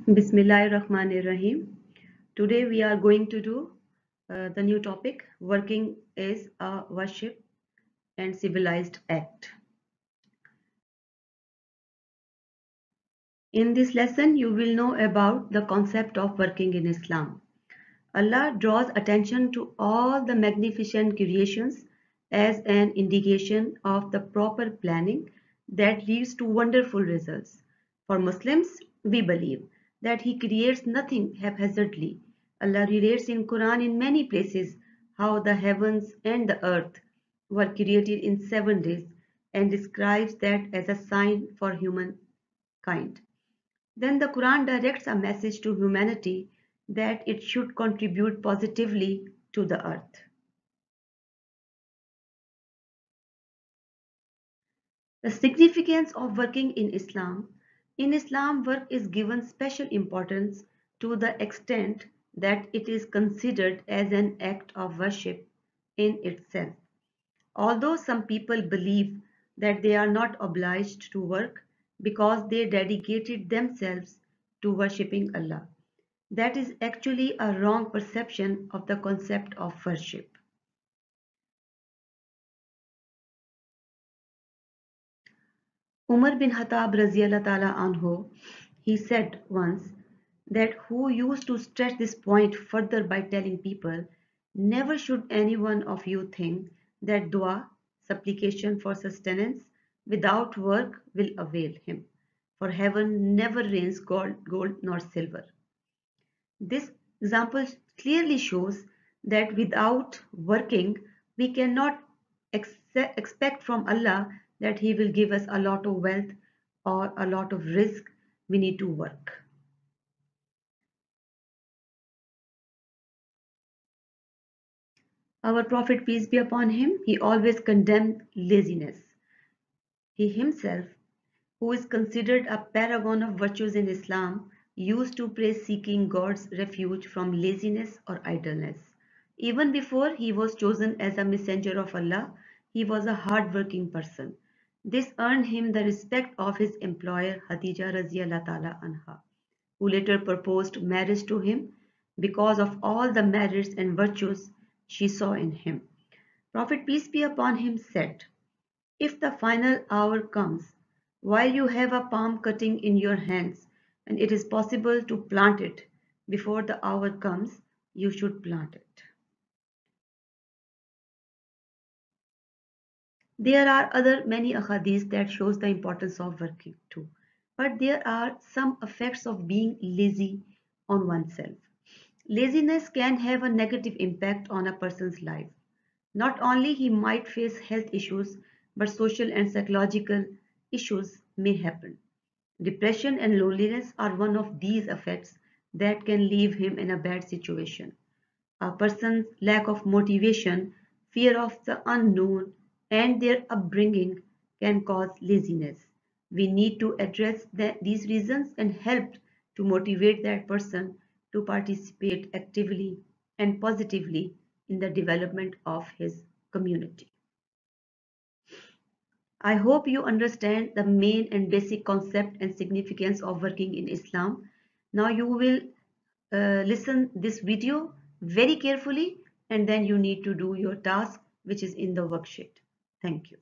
Bismillahirrahmanirrahim. Today we are going to do the new topic working is a worship and civilized act. In this lesson you will know about the concept of working in Islam. Allah draws attention to all the magnificent creations as an indication of the proper planning that leads to wonderful results. For Muslims, we believe that He creates nothing haphazardly. Allah relates in Quran in many places how the heavens and the earth were created in 7 days and describes that as a sign for humankind. Then the Quran directs a message to humanity that it should contribute positively to the earth. The significance of working in Islam. In Islam, work is given special importance to the extent that it is considered as an act of worship in itself. Although some people believe that they are not obliged to work because they dedicated themselves to worshipping Allah. That is actually a wrong perception of the concept of worship. Umar bin Khattab Raziyallahu anhu, he said once that who used to stretch this point further by telling people, never should any one of you think that dua, supplication for sustenance, without work will avail him. For heaven never rains gold nor silver. This example clearly shows that without working, we cannot expect from Allah that He will give us a lot of wealth or a lot of risk. We need to work. Our Prophet, peace be upon him, he always condemned laziness. He himself, who is considered a paragon of virtues in Islam, used to pray seeking God's refuge from laziness or idleness. Even before he was chosen as a messenger of Allah, he was a hard-working person. This earned him the respect of his employer Khadija Raziyallahu Ta'ala Anha, who later proposed marriage to him because of all the merits and virtues she saw in him. Prophet peace be upon him said, if the final hour comes, while you have a palm cutting in your hands and it is possible to plant it before the hour comes, you should plant it. There are other many ahadith that shows the importance of working too. But there are some effects of being lazy on oneself. Laziness can have a negative impact on a person's life. Not only he might face health issues, but social and psychological issues may happen. Depression and loneliness are one of these effects that can leave him in a bad situation. A person's lack of motivation, fear of the unknown, and their upbringing can cause laziness. We need to address these reasons and help to motivate that person to participate actively and positively in the development of his community. I hope you understand the main and basic concept and significance of working in Islam. Now you will listen this video very carefully and then you need to do your task which is in the worksheet. Thank you.